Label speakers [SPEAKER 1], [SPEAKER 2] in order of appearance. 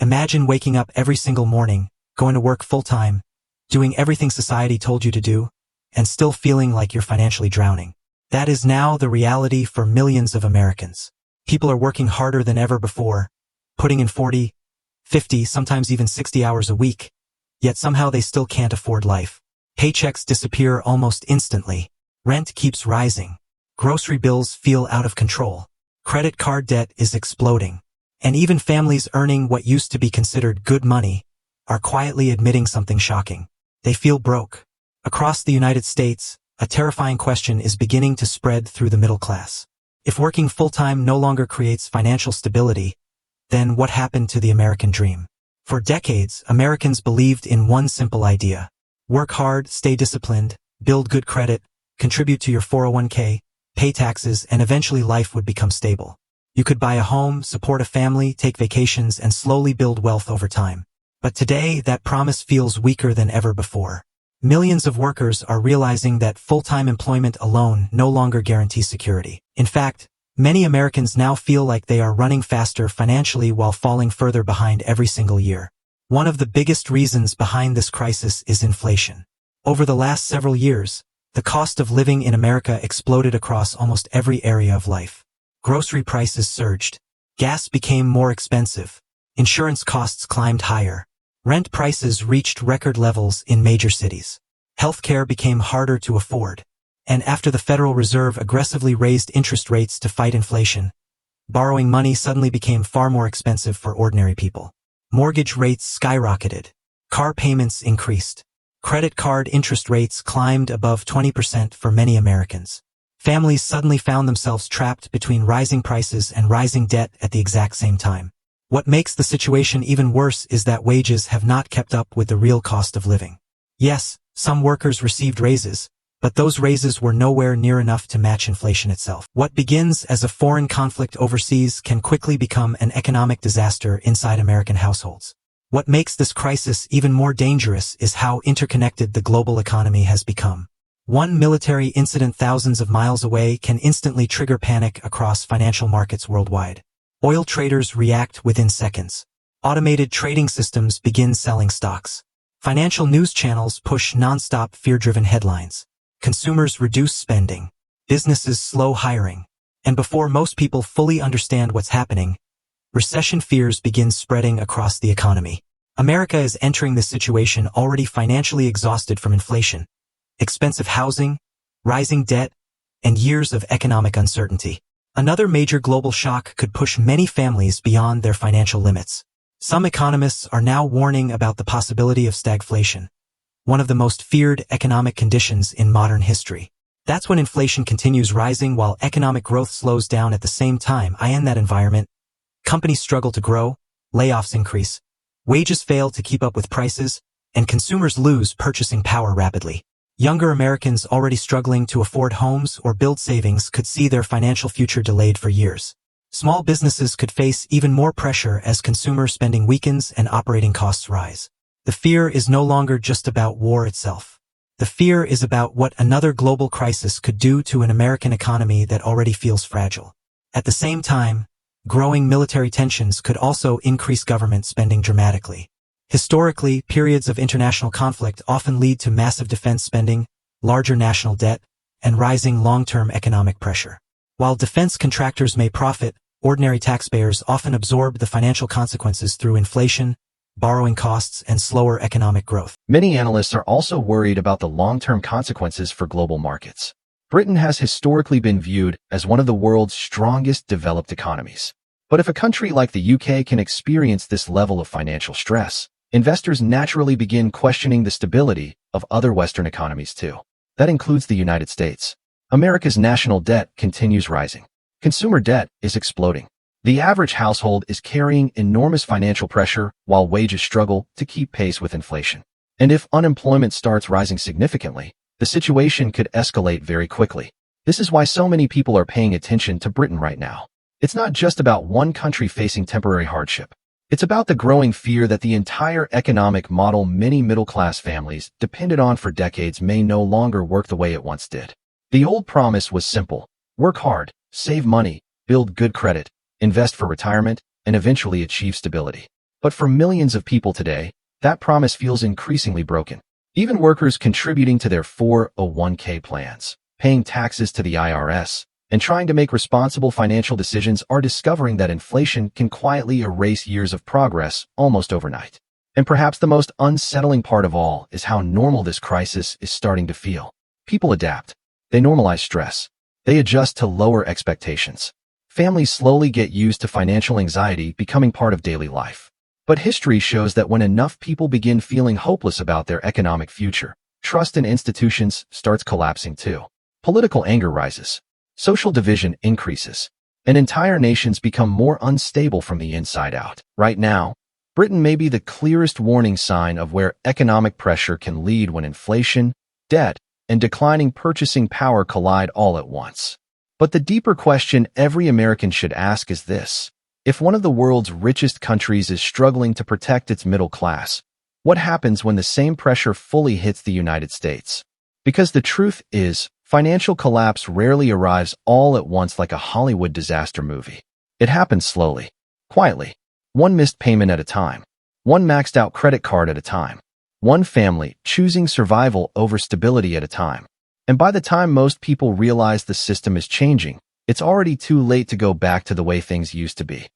[SPEAKER 1] Imagine waking up every single morning, going to work full-time, doing everything society told you to do, and still feeling like you're financially drowning. That is now the reality for millions of Americans. People are working harder than ever before, putting in 40, 50, sometimes even 60 hours a week, yet somehow they still can't afford life. Paychecks disappear almost instantly. Rent keeps rising. Grocery bills feel out of control. Credit card debt is exploding. And even families earning what used to be considered good money are quietly admitting something shocking. They feel broke. Across the United States, a terrifying question is beginning to spread through the middle class. If working full-time no longer creates financial stability, then what happened to the American dream? For decades, Americans believed in one simple idea. Work hard, stay disciplined, build good credit, contribute to your 401k, pay taxes, and eventually life would become stable. You could buy a home, support a family, take vacations, and slowly build wealth over time. But today, that promise feels weaker than ever before. Millions of workers are realizing that full-time employment alone no longer guarantees security. In fact, many Americans now feel like they are running faster financially while falling further behind every single year. One of the biggest reasons behind this crisis is inflation. Over the last several years, the cost of living in America exploded across almost every area of life. Grocery prices surged. Gas became more expensive. Insurance costs climbed higher. Rent prices reached record levels in major cities. Healthcare became harder to afford. And after the Federal Reserve aggressively raised interest rates to fight inflation, borrowing money suddenly became far more expensive for ordinary people. Mortgage rates skyrocketed. Car payments increased. Credit card interest rates climbed above 20% for many Americans. Families suddenly found themselves trapped between rising prices and rising debt at the exact same time. What makes the situation even worse is that wages have not kept up with the real cost of living. Yes, some workers received raises, but those raises were nowhere near enough to match inflation itself. What begins as a foreign conflict overseas can quickly become an economic disaster inside American households. What makes this crisis even more dangerous is how interconnected the global economy has become. One military incident thousands of miles away can instantly trigger panic across financial markets worldwide. Oil traders react within seconds. Automated trading systems begin selling stocks. Financial news channels push non-stop fear-driven headlines. Consumers reduce spending. Businesses slow hiring. And before most people fully understand what's happening, recession fears begin spreading across the economy. America is entering this situation already financially exhausted from inflation, expensive housing, rising debt, and years of economic uncertainty. Another major global shock could push many families beyond their financial limits. Some economists are now warning about the possibility of stagflation, one of the most feared economic conditions in modern history. That's when inflation continues rising while economic growth slows down at the same time. In that environment, companies struggle to grow, layoffs increase, wages fail to keep up with prices, and consumers lose purchasing power rapidly. Younger Americans already struggling to afford homes or build savings could see their financial future delayed for years. Small businesses could face even more pressure as consumer spending weakens and operating costs rise. The fear is no longer just about war itself. The fear is about what another global crisis could do to an American economy that already feels fragile. At the same time, growing military tensions could also increase government spending dramatically. Historically, periods of international conflict often lead to massive defense spending, larger national debt, and rising long-term economic pressure. While defense contractors may profit, ordinary taxpayers often absorb the financial consequences through inflation, borrowing costs, and slower economic growth.
[SPEAKER 2] Many analysts are also worried about the long-term consequences for global markets. Britain has historically been viewed as one of the world's strongest developed economies. But if a country like the UK can experience this level of financial stress, investors naturally begin questioning the stability of other Western economies too. That includes the United States. America's national debt continues rising. Consumer debt is exploding. The average household is carrying enormous financial pressure while wages struggle to keep pace with inflation. And if unemployment starts rising significantly, the situation could escalate very quickly. This is why so many people are paying attention to Britain right now. It's not just about one country facing temporary hardship. It's about the growing fear that the entire economic model many middle-class families depended on for decades may no longer work the way it once did. The old promise was simple: work hard, save money, build good credit, invest for retirement, and eventually achieve stability. But for millions of people today, that promise feels increasingly broken. Even workers contributing to their 401k plans, paying taxes to the IRS, and trying to make responsible financial decisions are discovering that inflation can quietly erase years of progress almost overnight. And perhaps the most unsettling part of all is how normal this crisis is starting to feel. People adapt. They normalize stress. They adjust to lower expectations. Families slowly get used to financial anxiety becoming part of daily life. But history shows that when enough people begin feeling hopeless about their economic future, trust in institutions starts collapsing too. Political anger rises. Social division increases. And entire nations become more unstable from the inside out. Right now, Britain may be the clearest warning sign of where economic pressure can lead when inflation, debt, and declining purchasing power collide all at once. But the deeper question every American should ask is this: if one of the world's richest countries is struggling to protect its middle class, what happens when the same pressure fully hits the United States? Because the truth is, financial collapse rarely arrives all at once like a Hollywood disaster movie. It happens slowly, quietly, one missed payment at a time, one maxed out credit card at a time, one family choosing survival over stability at a time. And by the time most people realize the system is changing, it's already too late to go back to the way things used to be.